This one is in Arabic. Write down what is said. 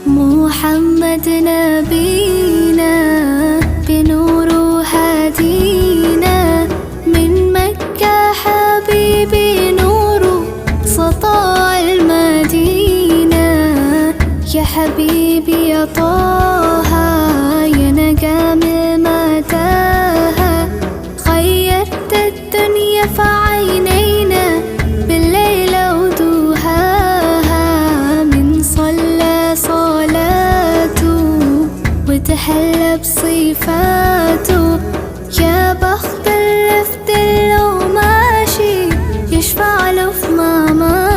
محمد نبينا بنور هدينا من مكة حبيبي نور سطاع المدينة. يا حبيبي يا طه يا نجم متاهة، غيرت الدنيا في عينينا بالليل ودوهاها. من صلى صلاته وتحلى بصفاته، يا بخت اللي في دله ماشي يشفع له في ماما.